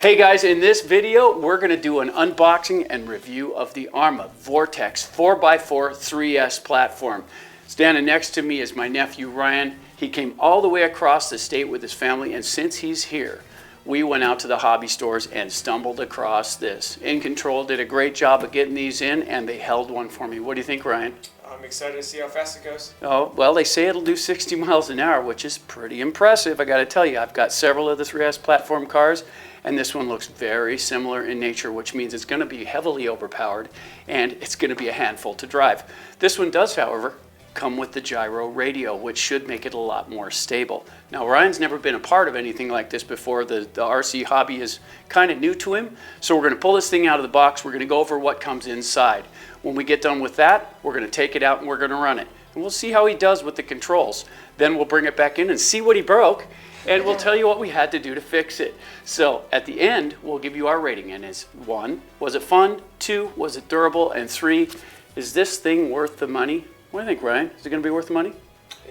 Hey guys, in this video, we're going to do an unboxing and review of the Arrma Vorteks 4x4 3S platform. Standing next to me is my nephew Ryan. He came all the way across the state with his family, and since he's here, we went out to the hobby stores and stumbled across this. In Control did a great job of getting these in, and they held one for me. What do you think, Ryan? I'm excited to see how fast it goes. Oh, well, they say it'll do 60 miles an hour, which is pretty impressive. I got to tell you, I've got several of the 3S platform cars, and this one looks very similar in nature, which means it's going to be heavily overpowered, and it's going to be a handful to drive. This one does, however, come with the gyro radio, which should make it a lot more stable. Now, Ryan's never been a part of anything like this before. The RC hobby is kind of new to him, so we're going to pull this thing out of the box. We're going to go over what comes inside. When we get done with that, we're going to take it out and we're going to run it. And we'll see how he does with the controls. Then we'll bring it back in and see what he broke, and we'll tell you what we had to do to fix it. So at the end, we'll give you our rating, and it's 1, was it fun? 2, was it durable? And 3, is this thing worth the money? What do you think, Ryan? Is it going to be worth the money?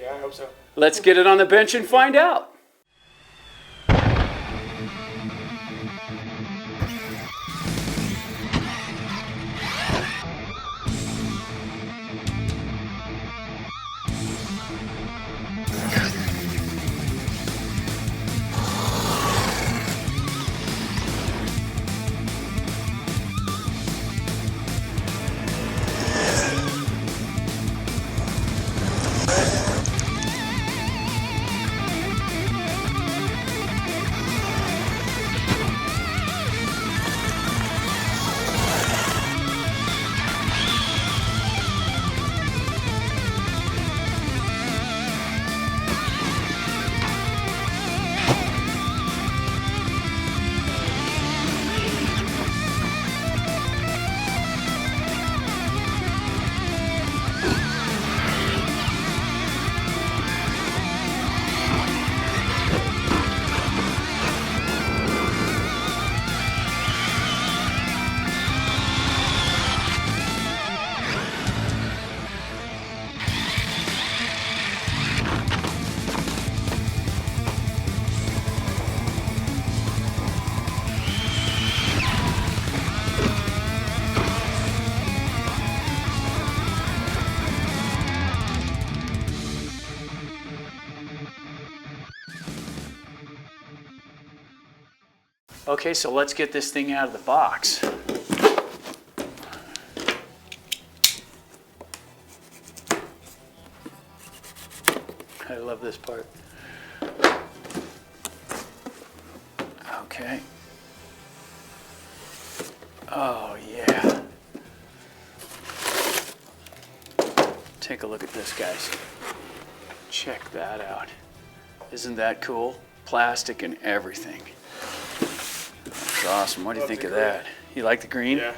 Yeah, I hope so. Let's get it on the bench and find out. Okay, so let's get this thing out of the box. I love this part. Okay. Oh, yeah. Take a look at this, guys. Check that out. Isn't that cool? Plastic and everything. That's awesome. What do you think of that? You like the green? Yeah.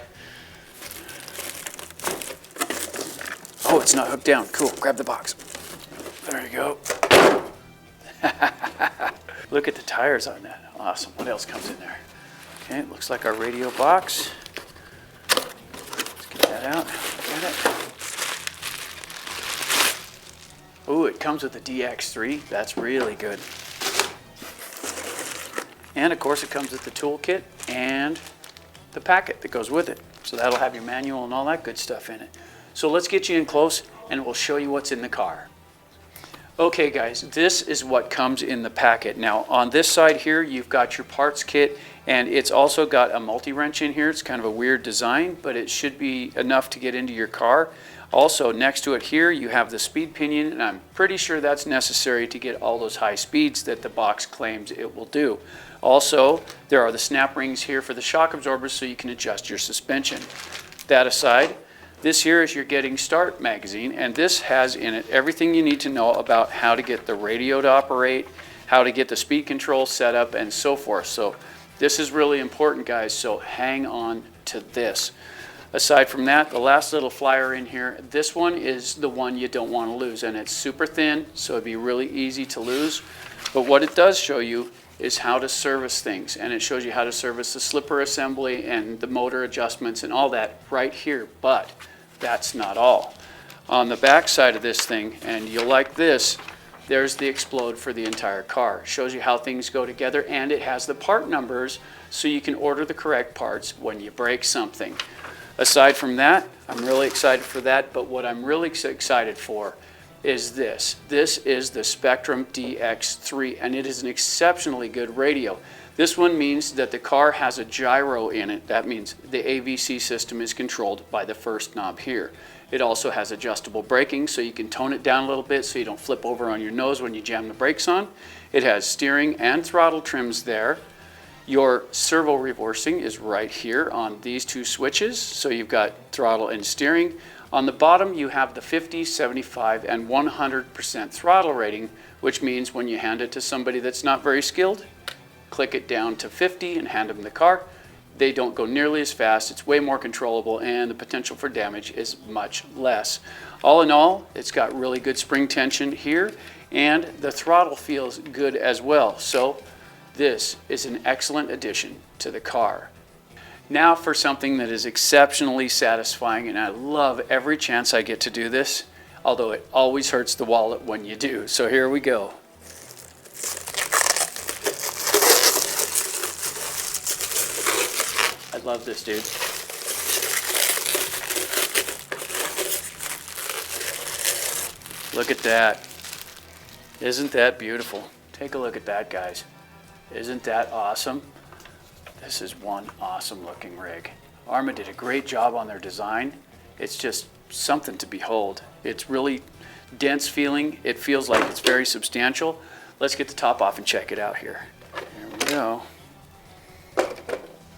Oh, it's not hooked down. Cool. Grab the box. There you go. Look at the tires on that. Awesome. What else comes in there? Okay, it looks like our radio box. Let's get that out. Get it. Ooh, it comes with the DX3. That's really good. And of course it comes with the toolkit and the packet that goes with it. So that'll have your manual and all that good stuff in it. So let's get you in close and we'll show you what's in the car. Okay guys, this is what comes in the packet. Now on this side here, you've got your parts kit, and it's also got a multi-wrench in here. It's kind of a weird design, but it should be enough to get into your car. Also next to it here, you have the speed pinion, and I'm pretty sure that's necessary to get all those high speeds that the box claims it will do. Also, there are the snap rings here for the shock absorbers so you can adjust your suspension. That aside, this here is your Getting Start magazine, and this has in it everything you need to know about how to get the radio to operate, how to get the speed control set up, and so forth. So this is really important, guys, so hang on to this. Aside from that, the last little flyer in here, this one is the one you don't want to lose, and it's super thin, so it'd be really easy to lose. But what it does show you is how to service things, and it shows you how to service the slipper assembly and the motor adjustments and all that right here. But that's not all. On the back side of this thing, and you'll like this, There's the explode for the entire car. It shows you how things go together, and it has the part numbers so you can order the correct parts when you break something. Aside from that, I'm really excited for that, but what I'm really excited for is this. This is the Spectrum DX3, and it is an exceptionally good radio. This one means that the car has a gyro in it. That means the AVC system is controlled by the first knob here. It also has adjustable braking, so you can tone it down a little bit so you don't flip over on your nose when you jam the brakes on. It has steering and throttle trims there. Your servo reversing is right here on these two switches, so you've got throttle and steering. On the bottom, you have the 50, 75, and 100% throttle rating, which means when you hand it to somebody that's not very skilled, click it down to 50 and hand them the car. They don't go nearly as fast, it's way more controllable, and the potential for damage is much less. All in all, it's got really good spring tension here, and the throttle feels good as well. So this is an excellent addition to the car. Now for something that is exceptionally satisfying, and I love every chance I get to do this, although it always hurts the wallet when you do. So here we go. I love this, dude. Look at that. Isn't that beautiful? Take a look at that, guys. Isn't that awesome? This is one awesome looking rig. Arrma did a great job on their design. It's just something to behold. It's really dense feeling. It feels like it's very substantial. Let's get the top off and check it out here. Here we go.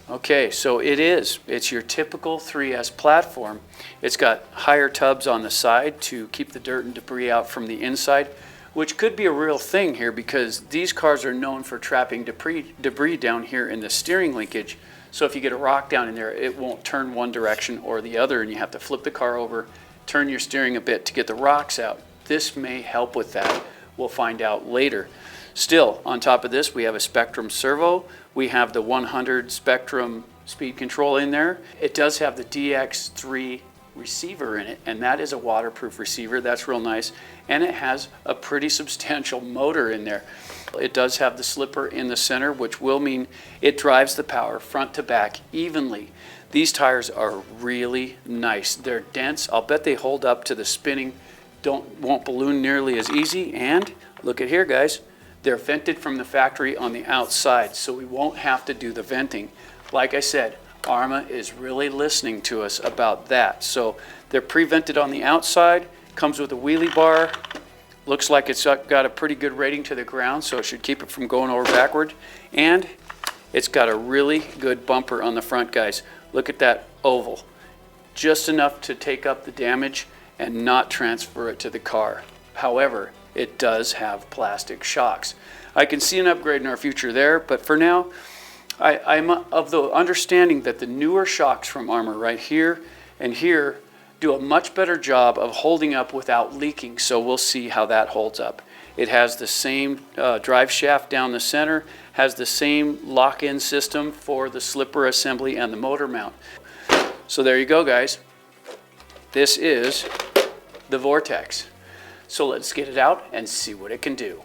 Okay, so it's your typical 3S platform. It's got higher tubs on the side to keep the dirt and debris out from the inside, which could be a real thing here because these cars are known for trapping debris down here in the steering linkage. So if you get a rock down in there, it won't turn one direction or the other, and you have to flip the car over, turn your steering a bit to get the rocks out. This may help with that. We'll find out later. Still, on top of this, we have a Spectrum servo. We have the 100 Spectrum speed control in there. It does have the DX3 receiver in it, and that is a waterproof receiver. That's real nice. And it has a pretty substantial motor in there. It does have the slipper in the center, which will mean it drives the power front to back evenly. These tires are really nice. They're dense. I'll bet they hold up to the spinning. Won't balloon nearly as easy. And look at here, guys. They're vented from the factory on the outside, so we won't have to do the venting. Like I said, Arrma is really listening to us about that. So they're pre-vented on the outside, comes with a wheelie bar, looks like it's got a pretty good rating to the ground, so it should keep it from going over backward. And it's got a really good bumper on the front, guys. Look at that oval. Just enough to take up the damage and not transfer it to the car. However, it does have plastic shocks. I can see an upgrade in our future there, but for now, I'm of the understanding that the newer shocks from Arrma right here and here do a much better job of holding up without leaking, so we'll see how that holds up. It has the same drive shaft down the center, has the same lock-in system for the slipper assembly and the motor mount. So there you go, guys. This is the Vorteks. So let's get it out and see what it can do.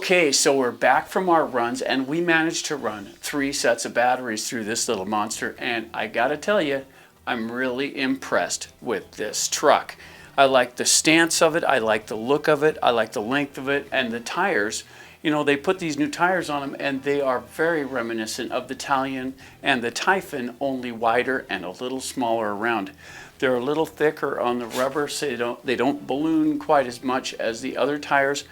Okay, so we're back from our runs and we managed to run 3 sets of batteries through this little monster, and I gotta tell you, I'm really impressed with this truck. I like the stance of it, I like the look of it, I like the length of it, and the tires. You know, they put these new tires on them and they are very reminiscent of the Italian and the Typhon, only wider and a little smaller around. They're a little thicker on the rubber, so they don't balloon quite as much as the other tires.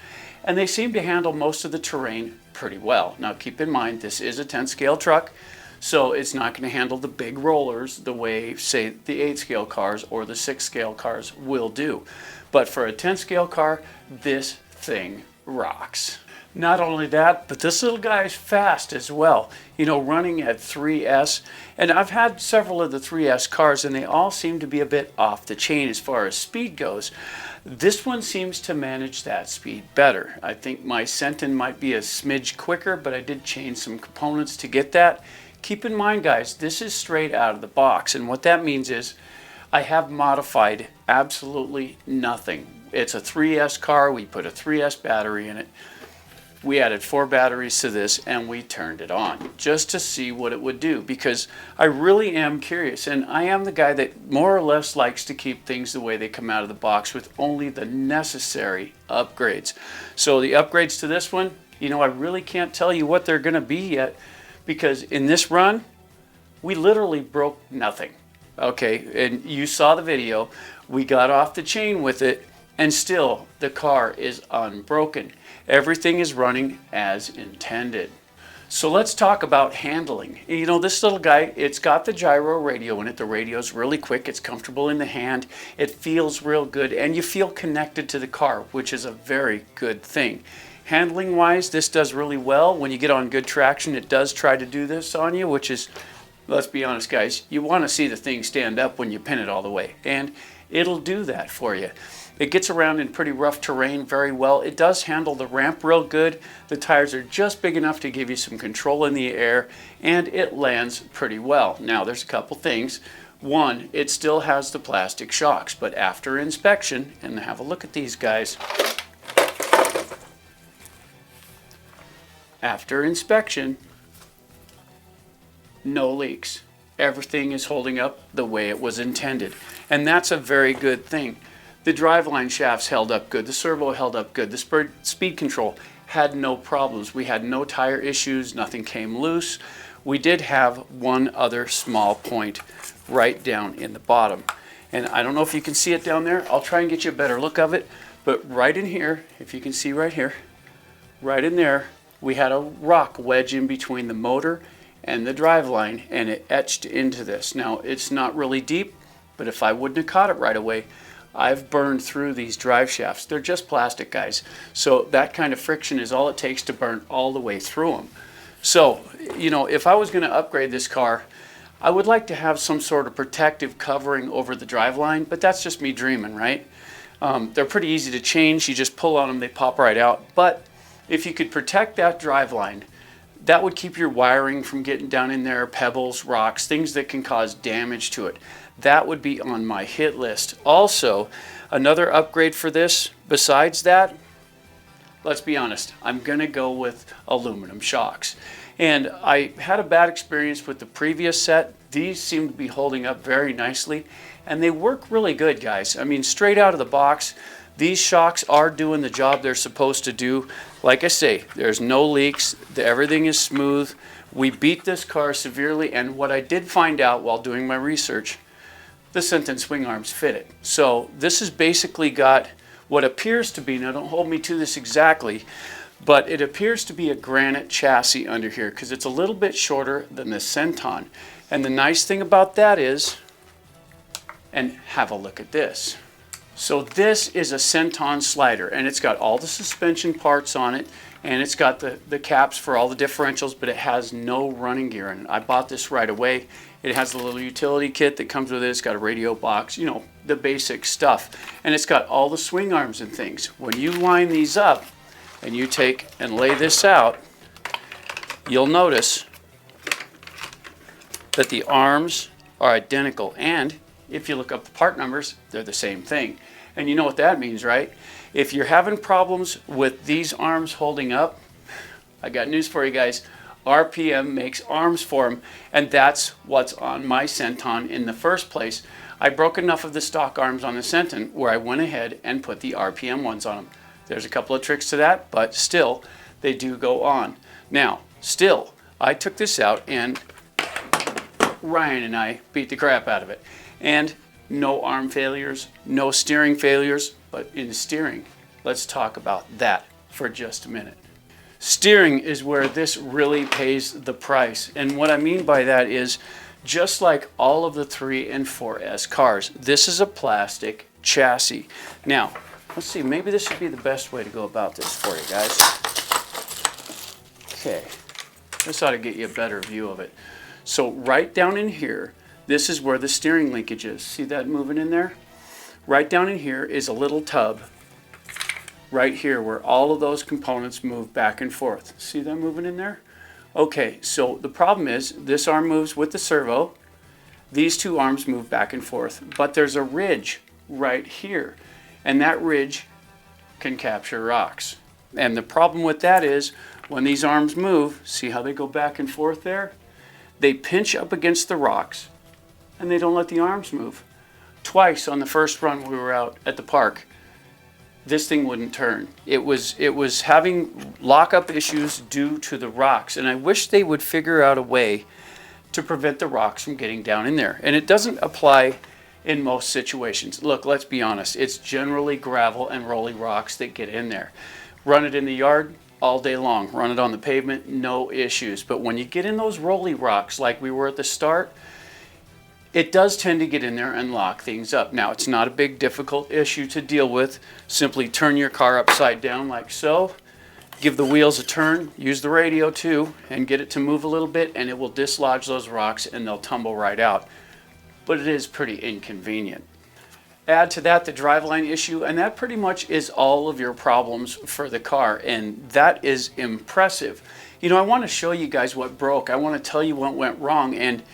And they seem to handle most of the terrain pretty well. Now keep in mind, this is a 10 scale truck, so it's not going to handle the big rollers the way, say, the 8 scale cars or the 6 scale cars will do. But for a 10 scale car, this thing rocks. Not only that, but this little guy is fast as well. You know, running at 3S, and I've had several of the 3S cars and they all seem to be a bit off the chain as far as speed goes. This one seems to manage that speed better. I think my Sentin might be a smidge quicker, but I did change some components to get that. Keep in mind, guys, this is straight out of the box, and what that means is I have modified absolutely nothing. It's a 3S car, we put a 3S battery in it. We added 4 batteries to this and we turned it on just to see what it would do, because I really am curious, and I am the guy that more or less likes to keep things the way they come out of the box with only the necessary upgrades. So the upgrades to this one, you know, I really can't tell you what they're going to be yet, because in this run we literally broke nothing. Okay, and you saw the video, we got off the chain with it and still the car is unbroken. Everything is running as intended. So let's talk about handling. You know, this little guy, it's got the gyro radio in it. The radio's really quick, it's comfortable in the hand, it feels real good, and you feel connected to the car, which is a very good thing. Handling wise, this does really well. When you get on good traction, it does try to do this on you, which is, let's be honest guys, you want to see the thing stand up when you pin it all the way, and it'll do that for you. It gets around in pretty rough terrain very well. It does handle the ramp real good. The tires are just big enough to give you some control in the air, and it lands pretty well. Now there's a couple things. One, it still has the plastic shocks, but after inspection, and have a look at these guys. After inspection, no leaks. Everything is holding up the way it was intended, and that's a very good thing. The driveline shafts held up good, the servo held up good, the speed control had no problems. We had no tire issues, nothing came loose. We did have one other small point right down in the bottom, and I don't know if you can see it down there. I'll try and get you a better look of it, but right in here, if you can see right here, right in there, we had a rock wedge in between the motor and the driveline, and it etched into this. Now it's not really deep, but if I wouldn't have caught it right away, I've burned through these drive shafts. They're just plastic, guys. So that kind of friction is all it takes to burn all the way through them. So, you know, if I was going to upgrade this car, I would like to have some sort of protective covering over the driveline, but that's just me dreaming, right? They're pretty easy to change. You just pull on them, they pop right out. But if you could protect that driveline, that would keep your wiring from getting down in there, pebbles, rocks, things that can cause damage to it. That would be on my hit list. Also, another upgrade for this, besides that, let's be honest, I'm going to go with aluminum shocks. And I had a bad experience with the previous set. These seem to be holding up very nicely, and they work really good, guys. I mean, straight out of the box, these shocks are doing the job they're supposed to do. Like I say, there's no leaks, everything is smooth. We beat this car severely, and what I did find out while doing my research, the Sentin swing arms fit it. So this has basically got what appears to be, now don't hold me to this exactly, but it appears to be a granite chassis under here because it's a little bit shorter than the Senton. And the nice thing about that is, and have a look at this. So this is a Senton slider, and it's got all the suspension parts on it, and it's got the caps for all the differentials, but it has no running gear in it. I bought this right away. It has a little utility kit that comes with it. It's got a radio box, you know, the basic stuff. And it's got all the swing arms and things. When you line these up and you take and lay this out, you'll notice that the arms are identical. And if you look up the part numbers, they're the same thing. And you know what that means, right? If you're having problems with these arms holding up, I got news for you guys. RPM makes arms for them, and that's what's on my Senton in the first place. I broke enough of the stock arms on the Senton where I went ahead and put the RPM ones on them. There's a couple of tricks to that, but still, they do go on. Now, still, I took this out and Ryan and I beat the crap out of it. And no arm failures, no steering failures, but in steering, let's talk about that for just a minute. Steering is where this really pays the price. And what I mean by that is, just like all of the 3 and 4S cars, this is a plastic chassis. Now, let's see, maybe this would be the best way to go about this for you guys. Okay, this ought to get you a better view of it. So right down in here, this is where the steering linkage is. See that moving in there? Right down in here is a little tub right here where all of those components move back and forth. See that moving in there? Okay, so the problem is this arm moves with the servo. These two arms move back and forth, but there's a ridge right here, and that ridge can capture rocks. And the problem with that is when these arms move, see how they go back and forth there? They pinch up against the rocks and they don't let the arms move. Twice on the first run we were out at the park, this thing wouldn't turn. It was having lockup issues due to the rocks, and I wish they would figure out a way to prevent the rocks from getting down in there. And it doesn't apply in most situations. Look, let's be honest, it's generally gravel and rolly rocks that get in there. Run it in the yard all day long, run it on the pavement, no issues. But when you get in those rolly rocks like we were at the start, it does tend to get in there and lock things up. Now, it's not a big difficult issue to deal with. Simply turn your car upside down like so, give the wheels a turn, use the radio too, and get it to move a little bit, and it will dislodge those rocks and they'll tumble right out. But it is pretty inconvenient. Add to that the driveline issue, and that pretty much is all of your problems for the car, and that is impressive. You know, I want to show you guys what broke. I want to tell you what went wrong, and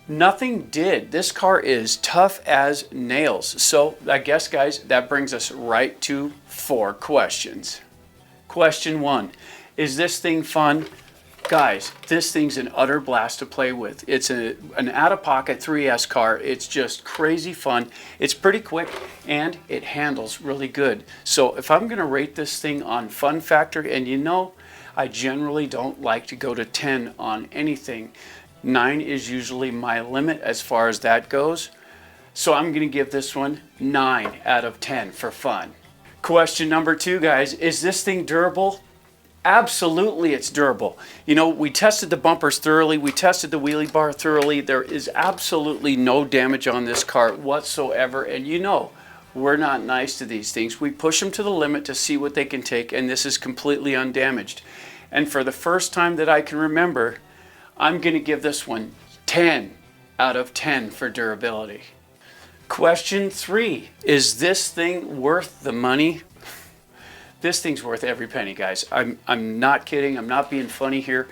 nothing did. This car is tough as nails. So I guess, guys, that brings us right to 4 questions. Question 1, is this thing fun? Guys, this thing's an utter blast to play with. It's an out-of-pocket 3S car. It's just crazy fun. It's pretty quick, and it handles really good. So if I'm going to rate this thing on fun factor, and you know, I generally don't like to go to 10 on anything. 9 is usually my limit as far as that goes. So I'm going to give this one 9 out of 10 for fun. Question number 2, guys, is this thing durable? Absolutely, it's durable. You know, we tested the bumpers thoroughly. We tested the wheelie bar thoroughly. There is absolutely no damage on this car whatsoever. And you know, we're not nice to these things. We push them to the limit to see what they can take, and this is completely undamaged. And for the first time that I can remember, I'm going to give this one 10 out of 10 for durability. Question 3, is this thing worth the money? This thing's worth every penny, guys. I'm not kidding. I'm not being funny here.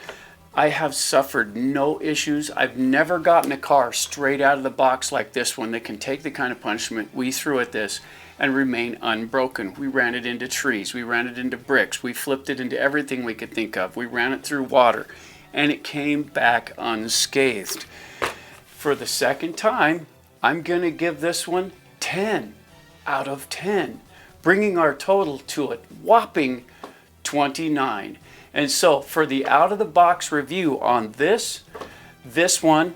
I have suffered no issues. I've never gotten a car straight out of the box like this one that can take the kind of punishment we threw at this and remain unbroken. We ran it into trees. We ran it into bricks. We flipped it into everything we could think of. We ran it through water, and it came back unscathed. For the second time, I'm going to give this one 10 out of 10. Bringing our total to a whopping 29. And so for the out-of-the-box review on this one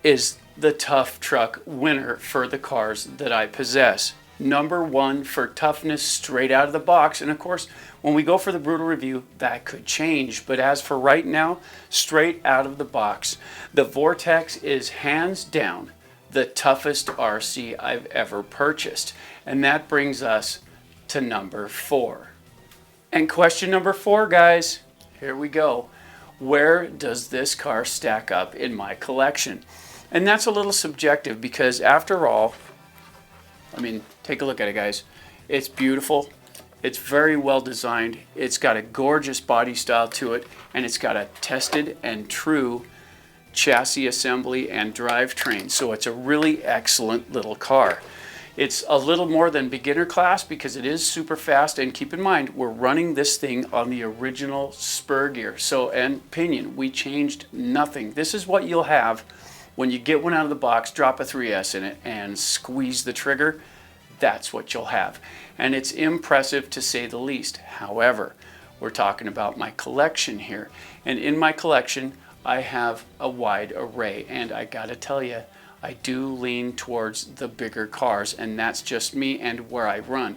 is the tough truck winner for the cars that I possess. Number 1 for toughness straight out of the box. And of course, when we go for the brutal review, that could change. But as for right now, straight out of the box, the Vorteks is hands down the toughest RC I've ever purchased. And that brings us to number 4. And question number 4, guys, here we go. Where does this car stack up in my collection? And that's a little subjective because after all, I mean, take a look at it, guys. It's beautiful. It's very well designed. It's got a gorgeous body style to it, and it's got a tested and true chassis assembly and drivetrain. So it's a really excellent little car. It's a little more than beginner class because it is super fast, and keep in mind we're running this thing on the original spur gear and pinion. We changed nothing. This is what you'll have when you get one out of the box, drop a 3S in it and squeeze the trigger. That's what you'll have, and it's impressive to say the least. However, we're talking about my collection here, and in my collection I have a wide array, and I gotta tell you, I do lean towards the bigger cars, and that's just me and where I run.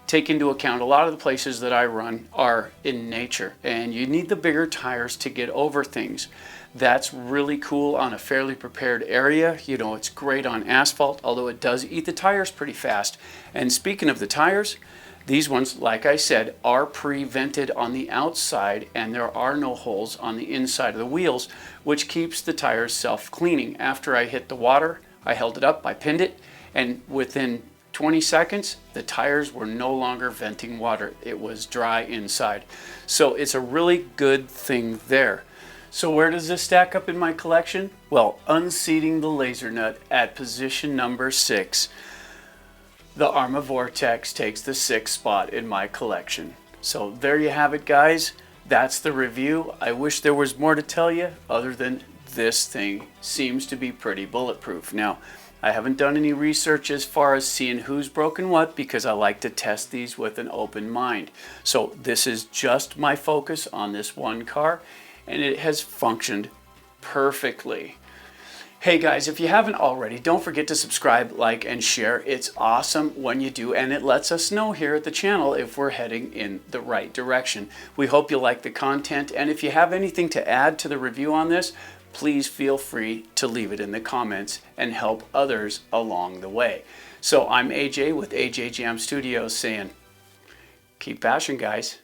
Take into account a lot of the places that I run are in nature, and you need the bigger tires to get over things. That's really cool on a fairly prepared area. You know, it's great on asphalt, although it does eat the tires pretty fast. And speaking of the tires, these ones, like I said, are pre-vented on the outside, and there are no holes on the inside of the wheels, which keeps the tires self-cleaning. After I hit the water, I held it up, I pinned it, and within 20 seconds, the tires were no longer venting water. It was dry inside. So it's a really good thing there. So where does this stack up in my collection? Well, unseating the laser nut at position number 6. The Arrma Vorteks takes the 6th spot in my collection. So there you have it, guys. That's the review. I wish there was more to tell you other than this thing seems to be pretty bulletproof. Now, I haven't done any research as far as seeing who's broken what because I like to test these with an open mind. So this is just my focus on this one car, and it has functioned perfectly. Hey guys, if you haven't already, don't forget to subscribe, like, and share. It's awesome when you do, and it lets us know here at the channel if we're heading in the right direction. We hope you like the content, and if you have anything to add to the review on this, please feel free to leave it in the comments and help others along the way. So I'm AJ with AJ Jam Studios saying, keep bashing, guys.